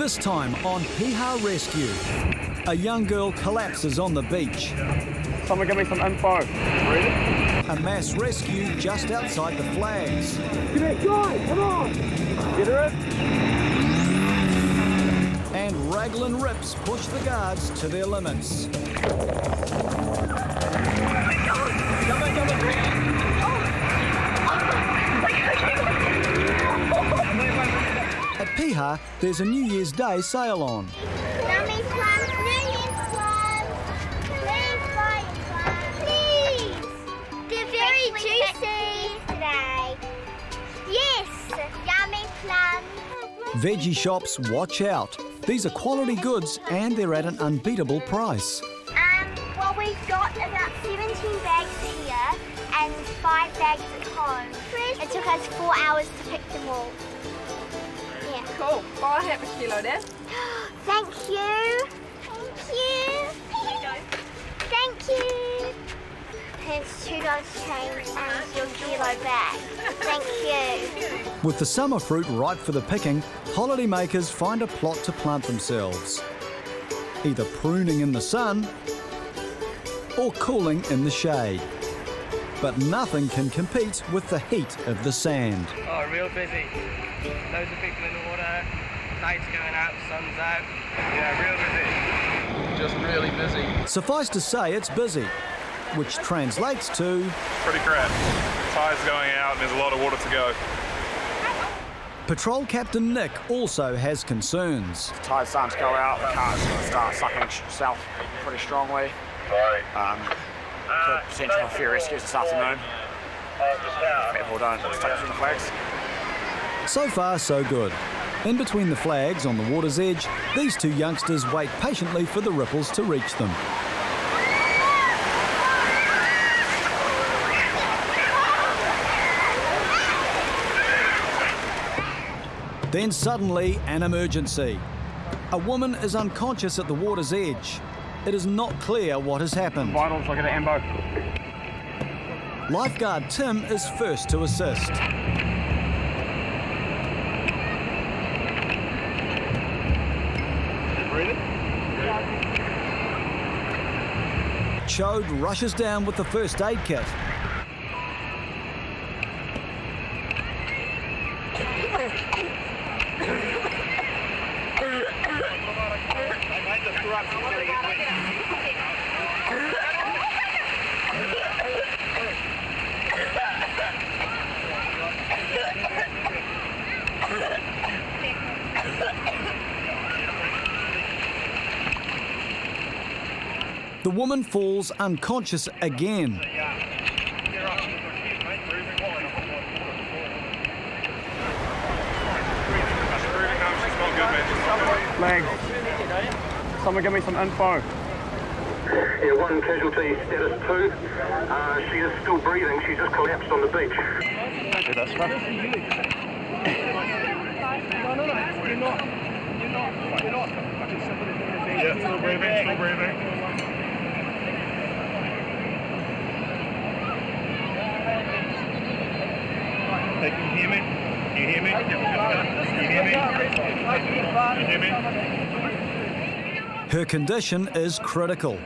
This time on Piha Rescue, a young girl collapses on the beach. Someone give me some info. Ready? A mass rescue just outside the flags. Get that guy, come on! Get her in. And Raglan Rips push the guards to their limits. At Piha, there's a New Year's Day sail on. Yummy plums, New Year's plums. Please. They're very juicy today. Yes, yummy plums. Veggie shops watch out. These are quality goods and they're at an unbeatable price. Well, we've got about 17 bags here and 5 bags at home. It took us 4 hours to pick them all. Yeah. Cool. I'll have a kilo there. Thank you. Thank you. Thank you. Here's $2 change and your kilo back. Thank you. With the summer fruit ripe for the picking, holidaymakers find a plot to plant themselves. Either pruning in the sun or cooling in the shade. But nothing can compete with the heat of the sand. Oh, real busy. Loads of people in the water, tides going out, sun's out. Yeah, real busy. Just really busy. Suffice to say it's busy, which translates to... Pretty crap. Tide's going out and there's a lot of water to go. Patrol Captain Nick also has concerns. The tide's starting to go out, the car's going to start sucking south pretty strongly. Could potentially have Piha Rescues this afternoon. People don't stick to the flags. So far, so good. In between the flags on the water's edge, these two youngsters wait patiently for the ripples to reach them. Then suddenly, an emergency. A woman is unconscious at the water's edge. It is not clear what has happened. Vitals, look at the ambo. Lifeguard Tim is first to assist. Breathing? Chode rushes down with the first aid kit. The woman falls unconscious again. Flag. Someone give me some info. Yeah, one casualty, status 2. She is still breathing. She just collapsed on the beach. Yeah, that's right. Yeah, still breathing, still breathing. Hey, can you hear me? Can you hear me? Can you hear me? Can you hear me? Her condition is critical.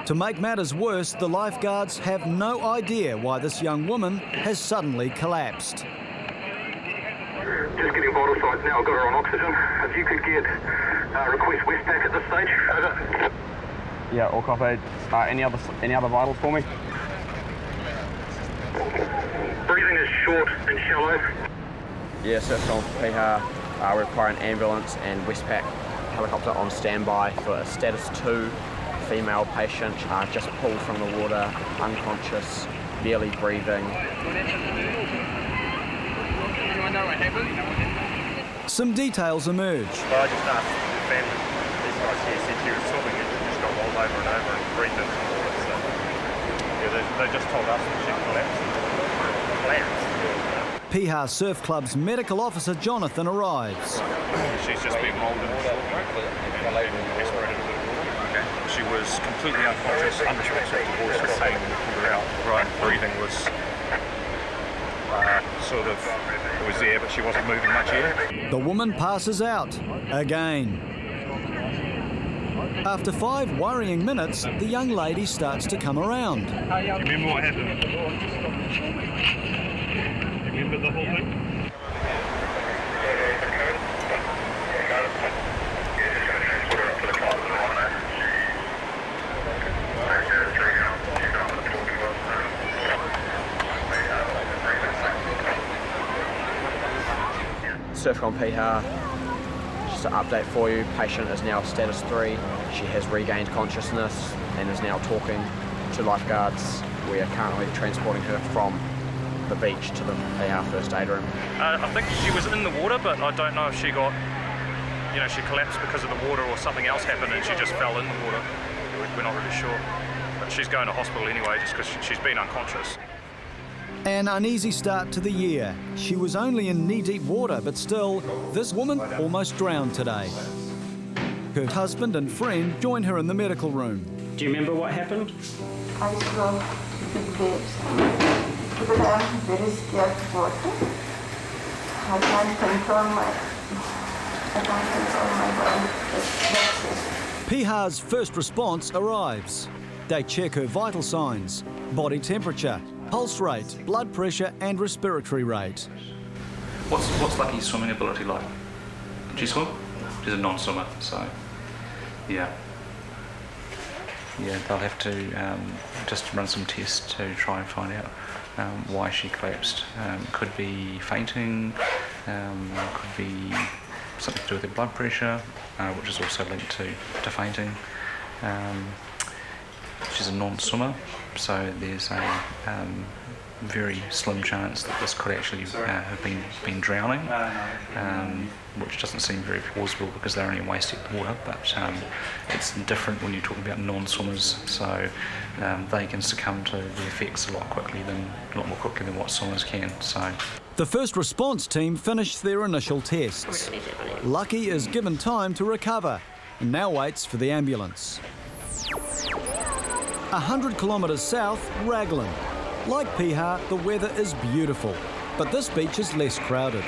To make matters worse, the lifeguards have no idea why this young woman has suddenly collapsed. Just getting vital signs now. I've got her on oxygen. If you could get request Westpac at this stage. Over. Yeah, all copied. Any other vitals for me? Breathing is short and shallow. Yeah, search on Piha. We require an ambulance and Westpac helicopter on standby for a status 2 female patient, just pulled from the water, unconscious, barely breathing. Some details emerge. Well, I just asked the family. These guys here said she was swimming and she just got rolled over and over and breathed into the water. So, yeah, they just told us that she collapsed. Piha Surf Club's medical officer Jonathan arrives. She's just been rolled into the water and aspirated into the water. Okay. She was completely unconscious, unresponsive to voice or pain when we pulled her out. Right. Breathing was sort of, it was there, but she wasn't moving much yet. The woman passes out again. After 5 worrying minutes, the young lady starts to come around. Remember what happened? Remember the whole thing? Surfing on Piha, just an update for you, patient is now status 3, she has regained consciousness and is now talking to lifeguards. We are currently transporting her from the beach to the Piha first aid room. I think she was in the water, but I don't know if she got, she collapsed because of the water or something else happened and she just fell in the water. We're not really sure. But she's going to hospital anyway just because she's been unconscious. An uneasy start to the year. She was only in knee-deep water, but still, this woman almost drowned today. Her husband and friend join her in the medical room. Do you remember what happened? I saw big waves, but I'm very scared of water. I can't control my body. That's it. Piha's first response arrives. They check her vital signs, body temperature, pulse rate, blood pressure and respiratory rate. What's Lucky's swimming ability like? Can she swim? She's a non-swimmer, so yeah, they'll have to just run some tests to try and find out why she collapsed. Could be fainting, could be something to do with her blood pressure, which is also linked to fainting. She's a non-swimmer, so there's a very slim chance that this could actually have been drowning, which doesn't seem very plausible because they're only waist-deep water, but it's different when you're talking about non-swimmers, so they can succumb to the effects a lot more quickly than what swimmers can. So the first response team finished their initial tests. Lucky is given time to recover and now waits for the ambulance. 100 kilometres south, Raglan. Like Piha, the weather is beautiful, but this beach is less crowded.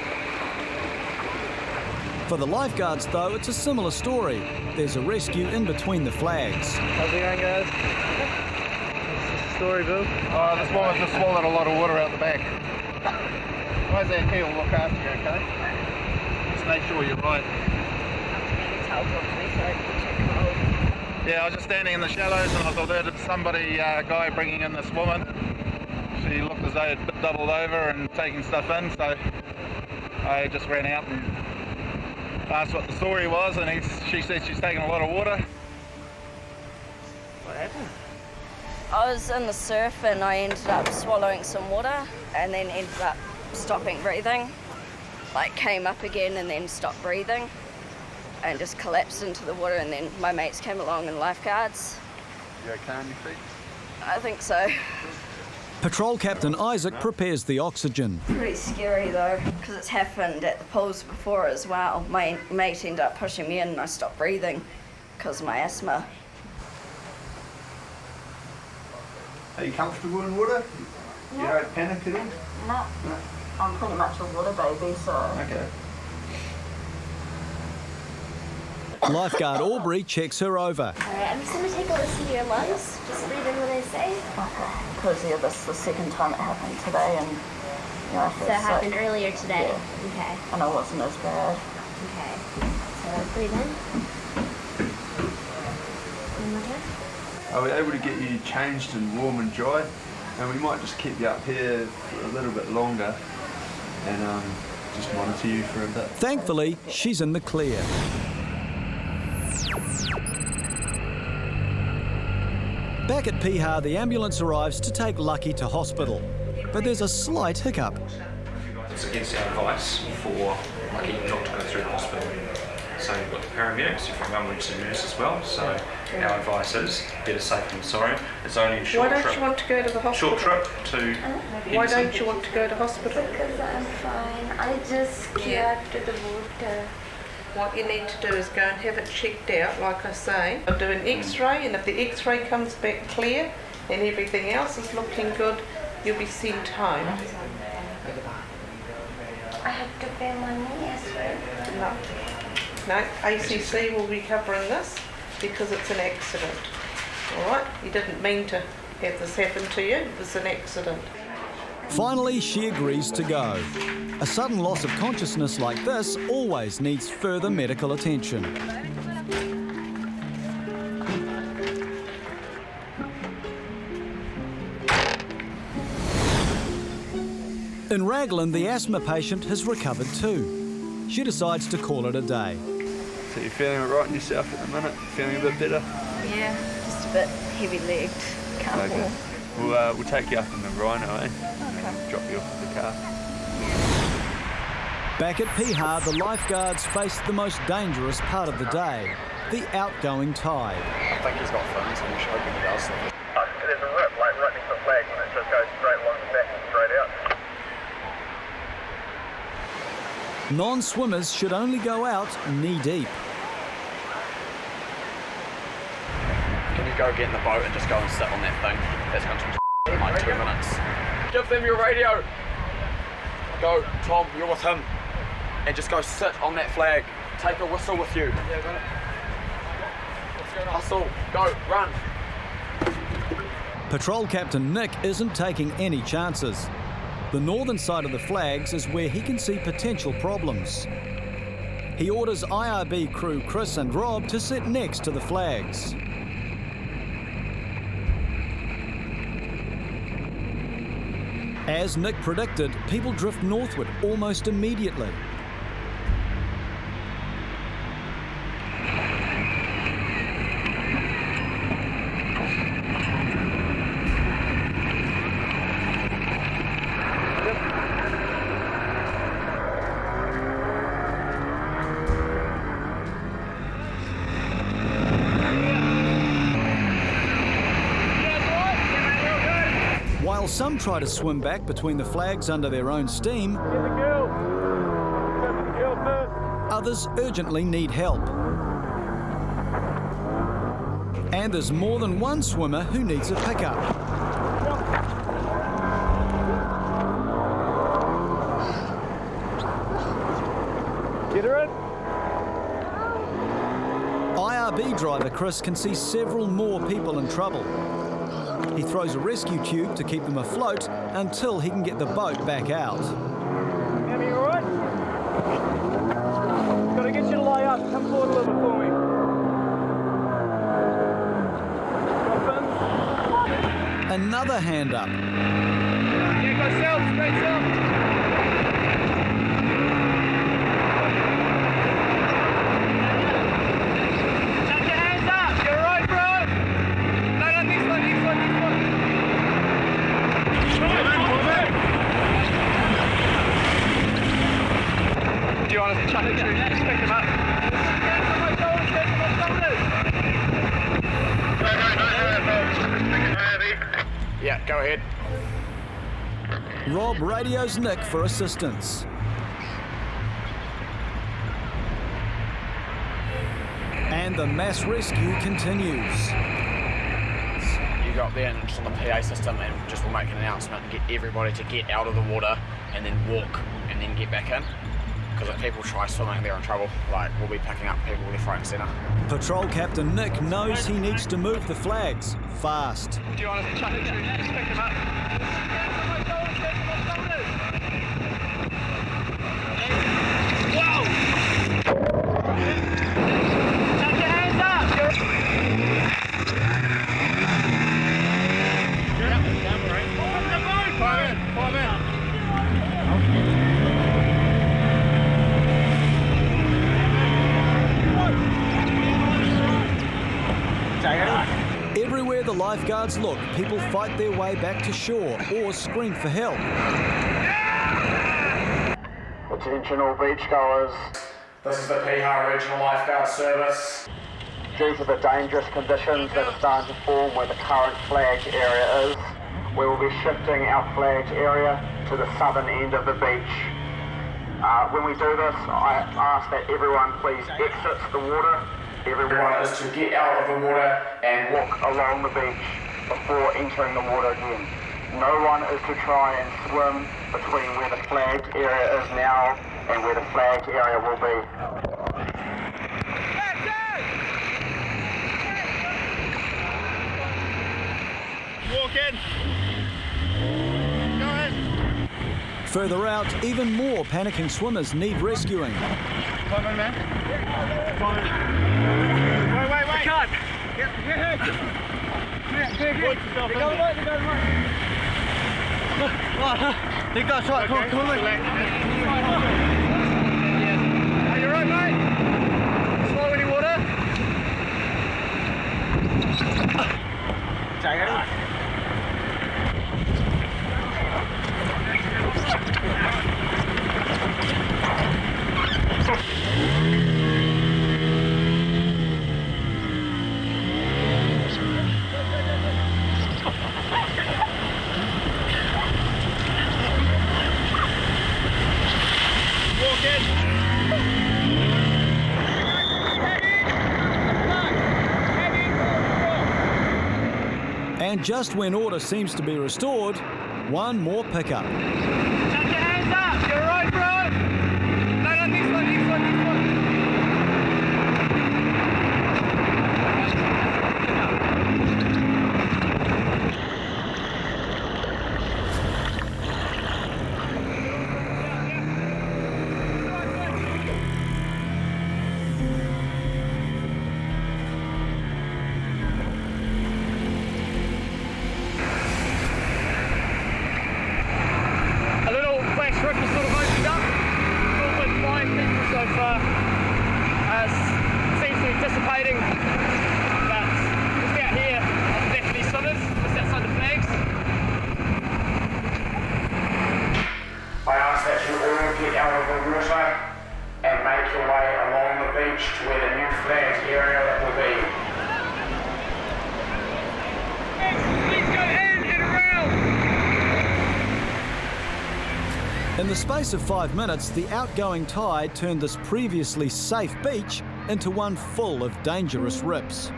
For the lifeguards, though, it's a similar story. There's a rescue in between the flags. How's it going, guys? What's the story, Bill? Oh, this woman just swallowed a lot of water out the back. Where's that key? We'll look after you, okay? Just make sure you're right. Yeah, I was just standing in the shallows and I was alerted to somebody, guy bringing in this woman. She looked as though it had doubled over and taking stuff in, so I just ran out and asked what the story was, and she said she's taken a lot of water. What happened? I was in the surf and I ended up swallowing some water and then ended up stopping breathing. Like came up again and then stopped breathing and just collapsed into the water, and then my mates came along and lifeguards. You okay on your feet? I think so. Patrol Captain Isaac prepares the oxygen. Pretty scary though, because it's happened at the pools before as well. My mate ended up pushing me in and I stopped breathing because of my asthma. Are you comfortable in water? You don't panic at all? No, I'm pretty much a water baby, so... Okay. Lifeguard Aubrey checks her over. Alright, I'm just going to take a listen to your lungs. Just breathe in what I say. Okay, because this is the second time it happened today, and I feel So it sick. happened earlier today? Yeah. Okay. And it wasn't as bad. Okay. So breathe in. One more time. Are we able to get you changed and warm and dry? And we might just keep you up here for a little bit longer and just monitor you for a bit. Thankfully, she's in the clear. Back at Piha, the ambulance arrives to take Lucky to hospital. But there's a slight hiccup. It's against our advice for Lucky not to go through the hospital. So you've got the paramedics, you've got emergency nurse as well, so our advice is better safe than sorry. It's only a short trip. Why don't you want to go to the hospital? Short trip to Why don't you want to go to hospital? Because I'm fine. I just scared to the water. What you need to do is go and have it checked out, like I say. I'll do an x-ray, and if the x-ray comes back clear and everything else is looking good, you'll be sent home. No, ACC will be covering this because it's an accident. All right? You didn't mean to have this happen to you. It was an accident. Finally, she agrees to go. A sudden loss of consciousness like this always needs further medical attention. In Raglan, the asthma patient has recovered too. She decides to call it a day. So you're feeling all right in yourself at the minute? Feeling a bit better? Yeah, just a bit heavy-legged. Can't walk. We'll take you up in the rhino, eh? Okay. Drop you off at the car. Back at Piha, the lifeguards face the most dangerous part of the day, the outgoing tide. I think he's got fins, and we're hoping he does. There's a rip, like right next to the flag, and it just goes straight along the back and straight out. Non-swimmers should only go out knee-deep. Can you go get in the boat and just go and sit on that thing? That's going to take in like 2 minutes. Give them your radio. Go, Tom, you're with him. And just go sit on that flag. Take a whistle with you. Yeah, got it. Hustle, go, run. Patrol Captain Nick isn't taking any chances. The northern side of the flags is where he can see potential problems. He orders IRB crew Chris and Rob to sit next to the flags. As Nick predicted, people drift northward almost immediately. While some try to swim back between the flags under their own steam, others urgently need help. And there's more than one swimmer who needs a pickup. Get her in. IRB driver Chris can see several more people in trouble. He throws a rescue tube to keep them afloat until he can get the boat back out. Am you alright? Gotta get you to lie up. Come forward a little bit for me. Drop in. Another hand up. Yeah, go south, straight south. Yeah, go ahead. Rob radios Nick for assistance. And the mass rescue continues. You go up there and just on the PA system and just will make an announcement and get everybody to get out of the water and then walk and then get back in. Because if people try swimming, they're in trouble. Like, we'll be picking up people left, right and centre. Patrol Captain Nick knows he needs to move the flags fast. Do you want us to chuck it through? Just pick them up. Wow! Chuck your hands up! Down, right? Five in. Everywhere the lifeguards look, people fight their way back to shore or scream for help. Attention all beachgoers. This is the Piha Regional Lifeguard Service. Due to the dangerous conditions that are starting to form where the current flagged area is, we will be shifting our flagged area to the southern end of the beach. When we do this, I ask that everyone please exit the water. Everyone is to get out of the water and walk along the beach before entering the water again. No one is to try and swim between where the flagged area is now and where the flagged area will be. Walk in. Go ahead. Further out, even more panicking swimmers need rescuing. Come on, man. Wait. I can't. Get here. He got shot. Come on, mate. Are you right, mate? Swallow any water? Take it. And just when order seems to be restored, one more pickup. Shut your hands up! You're right, bro! No, this one. I ask that you all get out of the water and make your way along the beach to where the new flagged area will be. Please go in and around! In the space of 5 minutes, the outgoing tide turned this previously safe beach into one full of dangerous rips.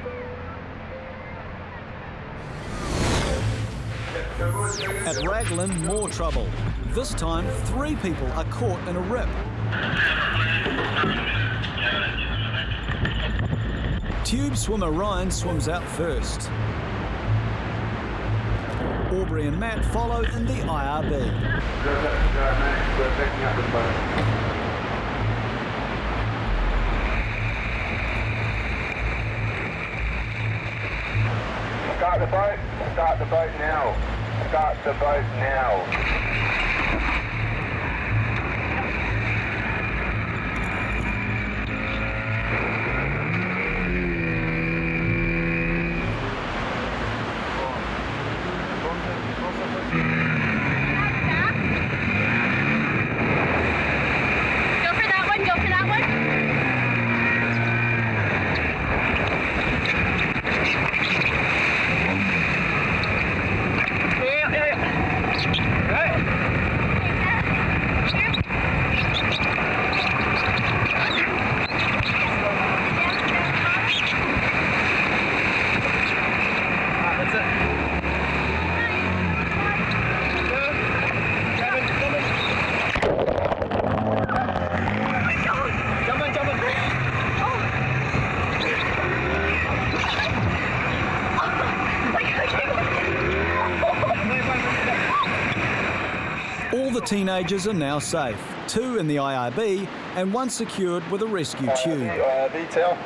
At Raglan, more trouble. This time, 3 people are caught in a rip. Tube swimmer Ryan swims out first. Aubrey and Matt follow in the IRB. We're backing up the boat. Start the boat now. Start the boat now. All the teenagers are now safe, 2 in the IRB and 1 secured with a rescue tube. Detail.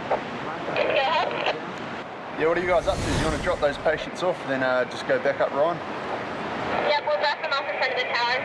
Yeah, what are you guys up to? Do you want to drop those patients off and then just go back up Ryan? Yep, we'll drop them off in front of the tower.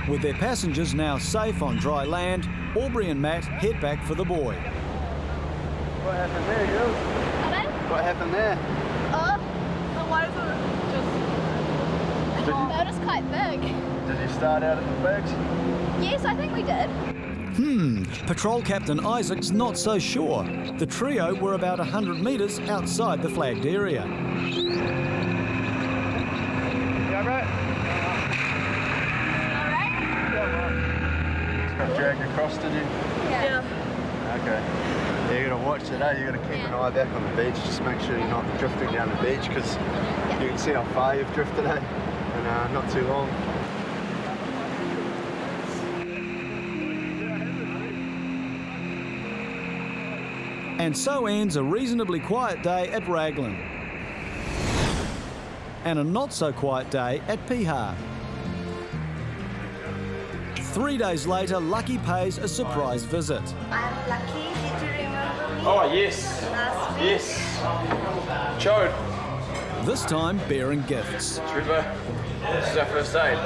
With their passengers now safe on dry land, Aubrey and Matt head back for the boy. What happened there, girls? What happened there? The waves were just... They were just quite big. Did you start out in the bags? Yes, I think we did. Patrol Captain Isaac's not so sure. The trio were about 100 metres outside the flagged area. Yeah, right. Got dragged across, did you? Yeah. Okay. Yeah, you gotta watch today. You gotta keep an eye back on the beach. Just make sure you're not drifting down the beach, because you can see how far you've drifted, eh? And not too long. And so ends a reasonably quiet day at Raglan. And a not so quiet day at Piha. 3 days later, Lucky pays a surprise visit. I'm Lucky. Did you remember me? Oh, yes. Last week? Yes. Chode. This time bearing gifts. Trooper, this is our first aid.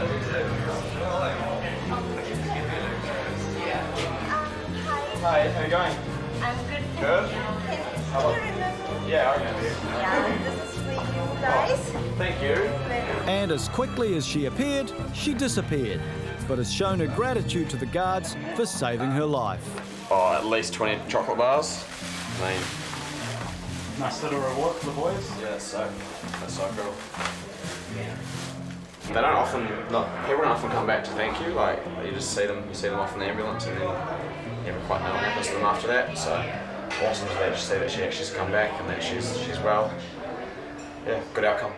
Hi, how you going? I'm good. Good? Can you remember me? Yeah, I remember you. Yeah, this is for you guys. Thank you. And as quickly as she appeared, she disappeared, but has shown her gratitude to the guards for saving her life. Oh, at least 20 chocolate bars. I mean, Nice little reward for the boys. yeah, that's so cool. They don't often, people don't often come back to thank you. Like, you just see them off in the ambulance, and then you never quite know what happens to them after that. So awesome to just see that she actually's come back and that she's well. Yeah, good outcome.